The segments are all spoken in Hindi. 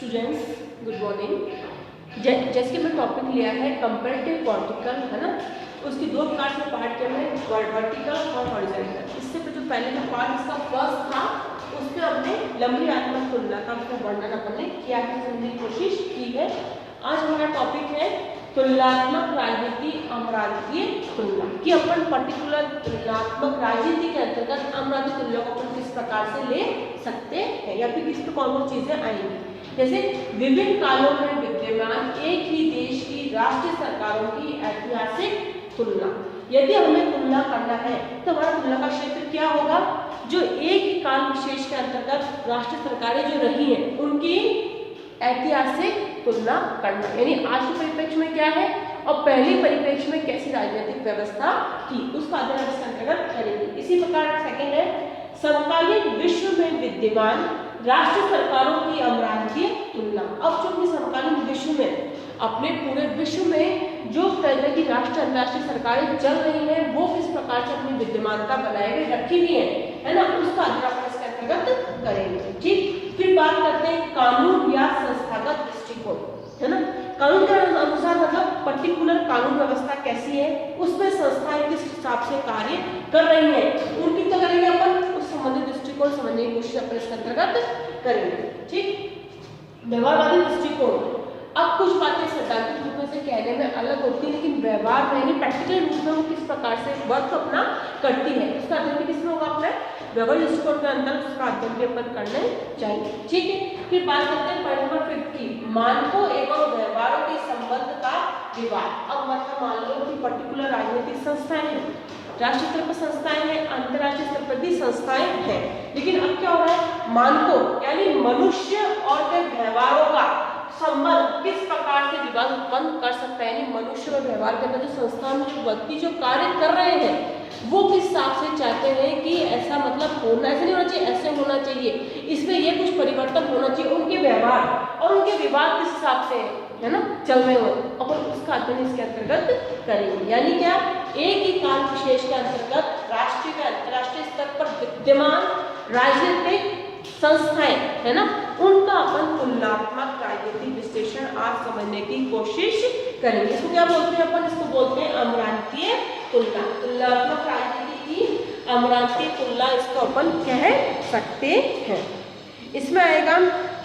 Students good morning. जैसे कि मैं टॉपिक लिया है कंपैरेटिव वर्टिकल, है ना। उसकी दो प्रकार से पार्ट किया है, वर्टिकल और हॉरिजॉन्टल। इससे जो पहले का पार्ट इसका फर्स्ट था उसमें हमने लंबी आत्मक तुलना का वर्णन अपने किया है, समझने की कोशिश की है। आज हमारा टॉपिक है तुलनात्मक राजनीति अमरांतीय तुलना कि अपन पर्टिकुलर तुलनात्मक राजनीति के अंतर्गत अमरांतीय तुलना को अपन किस प्रकार से ले सकते हैं या फिर किस पर कौन कौन चीजें आएंगी। जैसे विभिन्न कालों में विद्यमान एक ही देश की राष्ट्रीय सरकारों की ऐतिहासिक तुलना। यदि हमें तुलना करना है तो हमारा तुलना का क्षेत्र क्या होगा, जो एक ही काल विशेष के अंतर्गत राष्ट्रीय सरकारें जो रही हैं उनकी ऐतिहासिक तुलना करना, यानी आज के परिप्रेक्ष्य में क्या है और पहले परिप्रेक्ष्य में कैसी राजनीतिक व्यवस्था थी उसका अध्ययन इसके अंतर्गत करेंगे। इसी प्रकार सेकंड है समकालीन विश्व में विद्यमान राष्ट्रीय सरकारों की अमरांतीय तुलना। अब जो अपने समकालीन विश्व में अपने पूरे विश्व में जो तरह की राष्ट्रीय अंतर्राष्ट्रीय सरकारें चल रही हैं वो किस प्रकार से अपनी विद्यमानता बनाए हुए रखी हुई है ना, उसका अध्ययन इसके अंतर्गत करेंगे। ठीक, फिर बात करते हैं कानून या संस्थागत दृष्टिकोण, है ना। कानून के अनुसार मतलब पर्टिकुलर कानून व्यवस्था कैसी है, उसमें संस्थाएं किस हिसाब से कार्य कर रही हैं, उनकी तो करेंगे अपन उस संबंधित दृष्टिकोण समझने की कोशिश अपन इसके अंतर्गत करेंगे। ठीक, व्यवहारवादी दृष्टिकोण। अब कुछ बातें सैद्धांतिक रूप से कहने में अलग होती है लेकिन व्यवहार में यानी प्रैक्टिकल रूप में वो किस प्रकार से वर्क अपना करती है उसका अध्ययन किसमें होगा, अपने व्यवहार दृष्टिकोण के अंदर उसका अध्ययन भी अपन करने चाहिए। ठीक है, फिर बात करते हैं पॉइंट नंबर 50 मानकों एवं व्यवहारों के संबंध का विवाद। अब मतलब मान लो कि पर्टिकुलर राजनीतिक संस्थाएं हैं, राष्ट्रीय स्तर पर संस्थाएं हैं, अंतर्राष्ट्रीय स्तर पर भी संस्थाएं हैं, लेकिन अब क्या हो रहा है मानकों यानी मनुष्य और व्यवहारों का संबंध किस प्रकार से विवाद उत्पन्न कर सकता है, यानी मनुष्य और व्यवहार के अंदर जो संस्थान में जो व्यक्ति जो कार्य कर रहे हैं वो किस हिसाब से चाहते हैं कि ऐसा मतलब होना, ऐसा नहीं होना चाहिए, ऐसे होना चाहिए, इसमें ये कुछ परिवर्तन होना चाहिए, उनके व्यवहार और उनके विवाद किस हिसाब से है ना चल रहे हो और उसका अध्ययन इसके अंतर्गत करेंगे। यानी क्या, एक ही काल विशेष के अंतर्गत राष्ट्रीय व अंतर्राष्ट्रीय स्तर पर विद्यमान राजनीतिक संस्थाएं है ना उनका अपन तुलनात्मक राजनीतिक विश्लेषण आज समझने की कोशिश करेंगे। इसको क्या बोलते हैं अपन, इसको बोलते हैं अमरांतीय तुलना। तुलनात्मक राजनीति की अमरांतीय तुलना इसको अपन कह सकते हैं। इसमें आएगा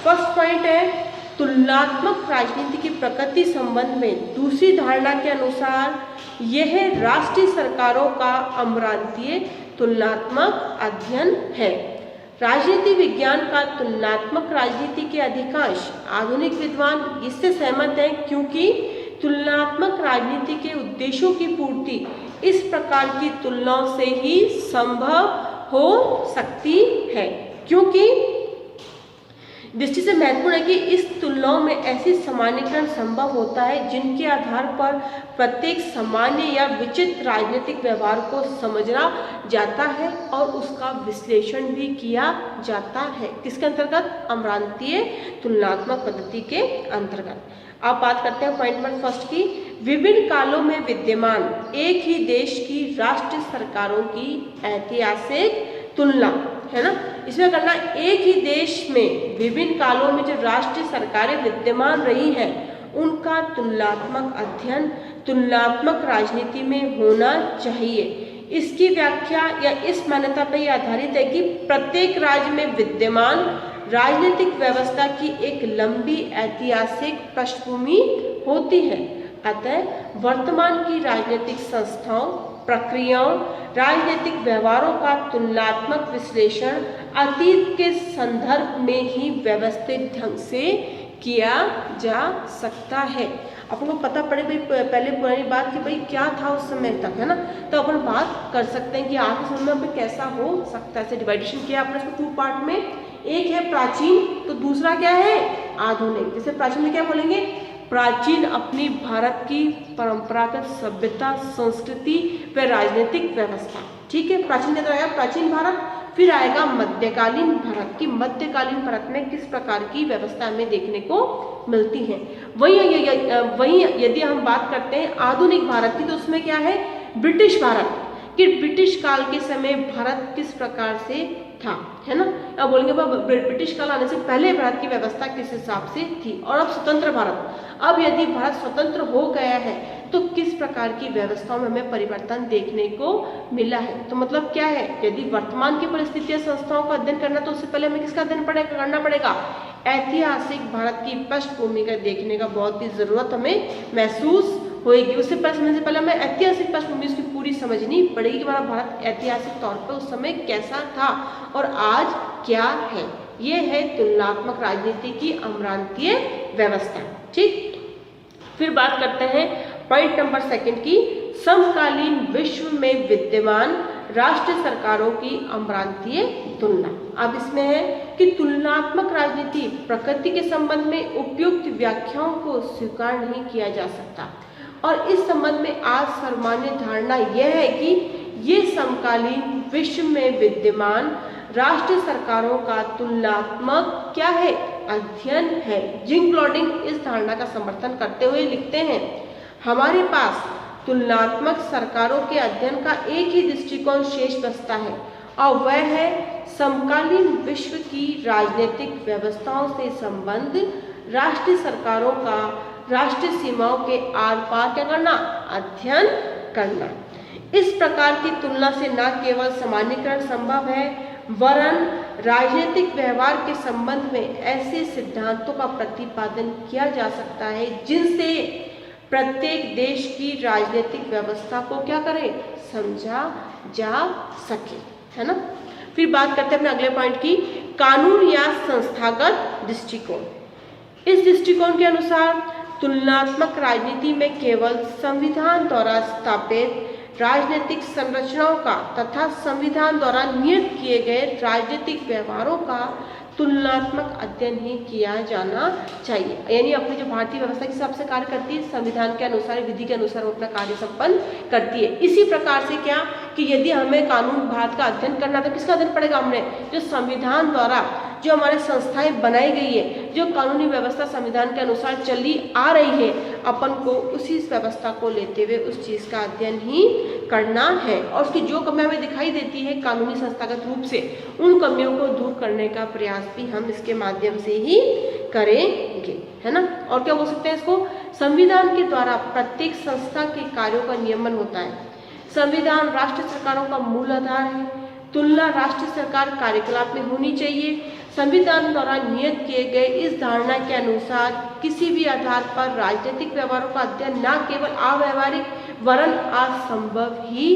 फर्स्ट पॉइंट है तुलनात्मक राजनीति की प्रकृति संबंध में दूसरी धारणा के अनुसार यह राष्ट्रीय सरकारों का अमरांतीय तुलनात्मक अध्ययन है। राजनीति विज्ञान का तुलनात्मक राजनीति के अधिकांश आधुनिक विद्वान इससे सहमत हैं क्योंकि तुलनात्मक राजनीति के उद्देश्यों की पूर्ति इस प्रकार की तुलनाओं से ही संभव हो सकती है। क्योंकि दृष्टि से महत्वपूर्ण है कि इस तुलनाओं में ऐसी सामान्यीकरण संभव होता है जिनके आधार पर प्रत्येक सामान्य या विचित्र राजनीतिक व्यवहार को समझना जाता है और उसका विश्लेषण भी किया जाता है। किसके अंतर्गत, अमरांतीय तुलनात्मक पद्धति के अंतर्गत। अब बात करते हैं पॉइंट नंबर फर्स्ट की विभिन्न कालों में विद्यमान एक ही देश की राष्ट्रीय सरकारों की ऐतिहासिक तुलना, है ना। इसमें करना एक ही देश में विभिन्न कालों में जो राष्ट्रीय सरकारें विद्यमान रही हैं उनका तुलनात्मक अध्ययन तुलनात्मक राजनीति में होना चाहिए। इसकी व्याख्या या इस मान्यता पर यह आधारित है कि प्रत्येक राज्य में विद्यमान राजनीतिक व्यवस्था की एक लंबी ऐतिहासिक पृष्ठभूमि होती है। अतः वर्तमान की राजनीतिक संस्थाओं प्रक्रियाओं राजनीतिक व्यवहारों का तुलनात्मक विश्लेषण अतीत के संदर्भ में ही व्यवस्थित ढंग से किया जा सकता है। अपन को पता पड़े भाई पहले पुरानी बात कि भाई क्या था उस समय तक, है ना, तो अपन बात कर सकते हैं कि आज के समय में कैसा हो सकता है। डिवाइडेशन किया अपने इसको 2 पार्ट में, एक है प्राचीन तो दूसरा क्या है आधुनिक। जैसे प्राचीन में क्या बोलेंगे, प्राचीन अपनी भारत की परंपरागत सभ्यता संस्कृति व राजनीतिक व्यवस्था। ठीक है, प्राचीन के अंदर आएगा प्राचीन भारत, फिर आएगा मध्यकालीन भारत की मध्यकालीन भारत में किस प्रकार की व्यवस्था हमें देखने को मिलती है। वहीं यदि हम बात करते हैं आधुनिक भारत की तो उसमें क्या है ब्रिटिश भारत कि ब्रिटिश काल के समय भारत किस प्रकार से था, है ना। अब बोलेंगे ब्रिटिश काल आने से पहले भारत की व्यवस्था किस हिसाब से थी, और अब स्वतंत्र भारत, अब यदि भारत स्वतंत्र हो गया है तो किस प्रकार की व्यवस्थाओं में हमें परिवर्तन देखने को मिला है। तो मतलब क्या है, यदि वर्तमान की परिस्थितियां संस्थाओं का अध्ययन करना तो उससे पहले हमें किसका अध्ययन करना पड़ेगा, ऐतिहासिक भारत की पृष्ठभूमि का देखने का बहुत ही जरूरत हमें महसूस होगी। उससे समझने से पहले हमें ऐतिहासिक पृष्ठभूमि उसकी पूरी समझनी पड़ेगी कि हमारा भारत ऐतिहासिक तौर पर उस समय कैसा था और आज क्या है। ये है तुलनात्मक राजनीति की अमरांतीय व्यवस्था। ठीक, फिर बात करते हैं पॉइंट नंबर 2 की, समकालीन विश्व में विद्यमान राष्ट्र सरकारों की अमरांतीय तुलना। अब इसमें है कि तुलनात्मक राजनीति प्रकृति के संबंध में उपयुक्त व्याख्याओं को स्वीकार नहीं किया जा सकता, और इस संबंध में आज सर्वमान्य धारणा यह है कि ये समकालीन विश्व में विद्यमान राष्ट्र सरकारों का तुलनात्मक क्या है, अध्ययन है। जिंग-ब्लॉडिंग इस धारणा का समर्थन करते हुए लिखते हैं, हमारे पास तुलनात्मक सरकारों के अध्ययन का एक ही दृष्टिकोण शेष बचता है, और वह है समकालीन विश्व की राजनीतिक व्यवस्थाओं से संबंध राष्ट्रीय सरकारों का राष्ट्रीय सीमाओं के आर पार क्या करना, अध्ययन करना। इस प्रकार की तुलना से न केवल सामान्यीकरण संभव है, वरन राजनीतिक व्यवहार के संबंध में ऐसे सिद्धांतों का प्रतिपादन किया जा सकता है जिनसे प्रत्येक देश की राजनीतिक व्यवस्था को क्या करें, समझा जा सके, है ना। फिर बात करते हैं अपने अगले पॉइंट की, कानून या संस्थागत दृष्टिकोण। इस दृष्टिकोण के अनुसार तुलनात्मक राजनीति में केवल संविधान द्वारा स्थापित राजनीतिक संरचनाओं का तथा संविधान द्वारा नियत किए गए राजनीतिक व्यवहारों का तुलनात्मक अध्ययन ही किया जाना चाहिए। यानी अपनी जो भारतीय व्यवस्था के हिसाब से कार्य करती है, संविधान के अनुसार, विधि के अनुसार वो अपना कार्य संपन्न करती है। इसी प्रकार से क्या कि यदि हमें कानून भारत का अध्ययन करना तो किसका अध्ययन पड़ेगा, हमने जो संविधान द्वारा जो हमारे संस्थाएं बनाई गई है, जो कानूनी व्यवस्था संविधान के अनुसार चली आ रही है, अपन को उसी व्यवस्था को लेते हुए उस चीज का अध्ययन ही करना है, और उसकी जो कमियां हमें दिखाई देती है कानूनी संस्थागत रूप से, उन कमियों को दूर करने का प्रयास भी हम इसके माध्यम से ही करेंगे, है ना। और क्या बोल सकते हैं इसको, संविधान के द्वारा प्रत्येक संस्था के कार्यों का नियमन होता है। संविधान राष्ट्र सरकारों का मूल आधार है। तुलना राष्ट्रीय सरकार कार्यकलाप में होनी चाहिए। संविधान द्वारा नियत किए गए इस धारणा के अनुसार किसी भी आधार पर राजनीतिक व्यवहारों का अध्ययन न केवल अव्यावहारिक वरन असंभव ही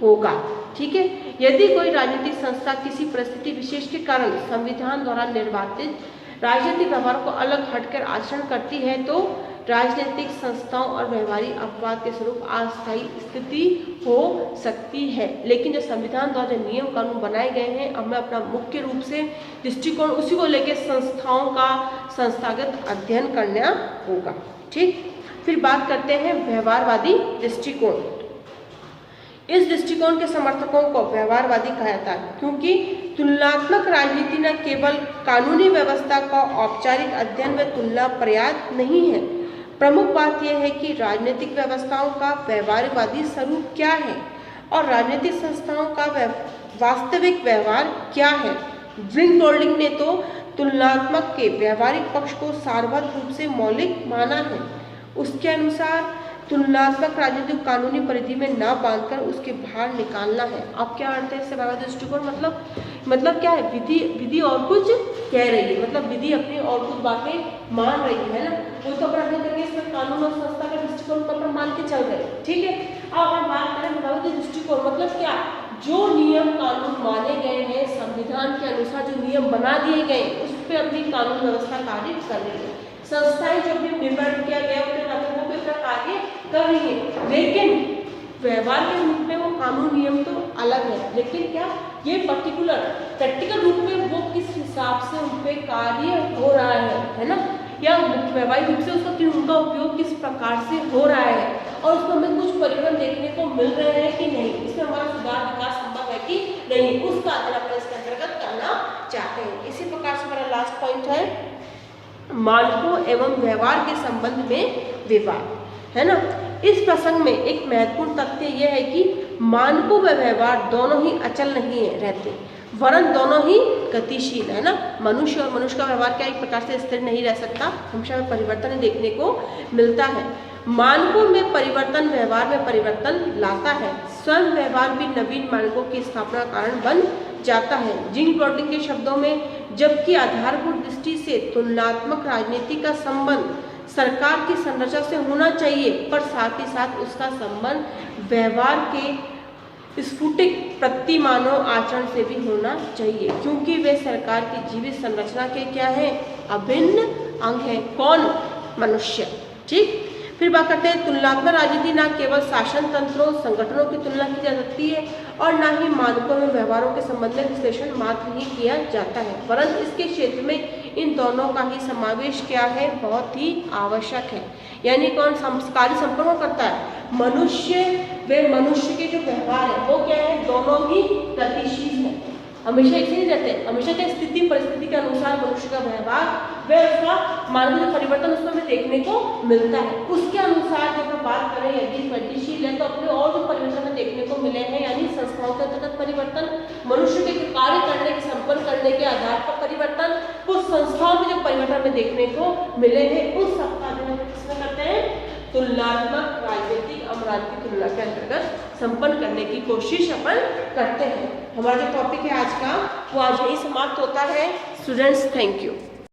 होगा। ठीक है, यदि कोई राजनीतिक संस्था किसी परिस्थिति विशेष के कारण संविधान द्वारा निर्वाचित राजनीतिक व्यवहारों को अलग हटकर आचरण करती है तो राजनीतिक संस्थाओं और व्यवहारिक अपवाद के स्वरूप अस्थायी स्थिति हो सकती है। लेकिन जो संविधान द्वारा जो नियम कानून बनाए गए हैं, हमें अपना मुख्य रूप से दृष्टिकोण उसी को लेकर संस्थाओं का संस्थागत अध्ययन करना होगा। ठीक, फिर बात करते हैं व्यवहारवादी दृष्टिकोण। इस दृष्टिकोण के समर्थकों को व्यवहारवादी कहा जाता है क्योंकि तुलनात्मक राजनीति न केवल कानूनी व्यवस्था का औपचारिक अध्ययन व तुलना पर्याप्त नहीं है, प्रमुख बात यह है कि राजनीतिक व्यवस्थाओं का व्यवहारवादी स्वरूप क्या है और राजनीतिक संस्थाओं का वास्तविक व्यवहार क्या है। जिंग-ब्लॉडिंग ने तो तुलनात्मक के व्यवहारिक पक्ष को सार्वभौम रूप से मौलिक माना है। उसके अनुसार तुलनात्मक राजनीति कानूनी परिधि में न बांधकर उसके बाहर निकालना है। अब क्या अर्थ है इससे व्यवहार दृष्टिकोण, मतलब क्या है, विधि और कुछ कह रही है, मतलब विधि अपनी और कुछ बातें मान रही है ना, वो तो अपना करके इसमें कानून और संस्था का दृष्टिकोण को अपना मान के चल रहे। ठीक है, अब हम बात करें व्यवहार दृष्टिकोण मतलब क्या, जो नियम कानून माने गए हैं संविधान के अनुसार, जो नियम बना दिए गए उस पर अपनी कानून व्यवस्था कार्य कर रही है। संस्थाएं जो भी निर्माण किया गया उनके नागरिकों पे अपना कार्य कर रही है, लेकिन व्यवहार के रूप में वो कानून नियम तो अलग है, लेकिन क्या ये पर्टिकुलर प्रैक्टिकल रूप में वो किस हिसाब से उन पे कार्य हो रहा है ना, या व्यवहारिक रूप से उनका उपयोग किस प्रकार से हो रहा है और उसमें हमें कुछ परिवर्तन देखने को मिल रहे हैं कि नहीं, इसमें हमारा सुधार विकास संभव है कि नहीं, उसका अध्ययन अपने इसके अंतर्गत करना चाहते हैं। इसी प्रकार से हमारा लास्ट पॉइंट है मानकों एवं व्यवहार के संबंध में विवाद, है ना। इस प्रसंग में एक महत्वपूर्ण तथ्य यह है कि मानकों व व्यवहार दोनों ही अचल नहीं रहते, वरन दोनों ही गतिशील है ना। मनुष्य और मनुष्य का व्यवहार क्या एक प्रकार से स्थिर नहीं रह सकता, हमेशा में परिवर्तन देखने को मिलता है। मानकों में परिवर्तन व्यवहार में परिवर्तन लाता है। स्वयं व्यवहार भी नवीन मानकों की स्थापना कारण बन जाता है। जिंग ब्रॉडलिंग के शब्दों में, जबकि आधारभूत दृष्टि से तुलनात्मक राजनीति का संबंध सरकार की संरचना से होना चाहिए, पर साथ ही साथ उसका संबंध व्यवहार के स्फुटिक प्रतिमानों आचरण से भी होना चाहिए, क्योंकि वे सरकार की जीवित संरचना के क्या है, अभिन्न अंग है। कौन? मनुष्य। ठीक, फिर बात करते हैं तुलनात्मक राजनीति न केवल शासन तंत्रों संगठनों की तुलना की जा सकती है और न ही मानकों में व्यवहारों के संबंध में विश्लेषण मात्र ही किया जाता है, वरन इसके क्षेत्र में इन दोनों का ही समावेश क्या है, बहुत ही आवश्यक है। यानी कौन कार्य संपन्न करता है? मनुष्य। वे मनुष्य के जो व्यवहार है वो क्या है, दोनों ही गतिशील है, हमेशा एक नहीं रहते, हमेशा क्या स्थिति परिस्थिति के अनुसार मनुष्य का व्यवहार व उसका मानवीय परिवर्तन उसमें हमें देखने को मिलता है। उसके अनुसार जब हम बात करें यदि गतिशील है तो अपने और जो परिवर्तन हमें देखने को मिले हैं, यानी संस्थाओं के अंतर्गत परिवर्तन, मनुष्य के कार्य करने के संपन्न करने के आधार पर परिवर्तन, कुछ संस्थाओं में जो परिवर्तन हमें देखने को मिले हैं उस सबका जो हम किसमें करते हैं, तुलनात्मक राजनीतिक अमरान की तुलना के अंतर्गत संपन्न करने की कोशिश अपन करते हैं। हमारा जो टॉपिक है आज का वो आज यही समाप्त होता है। Students, thank you.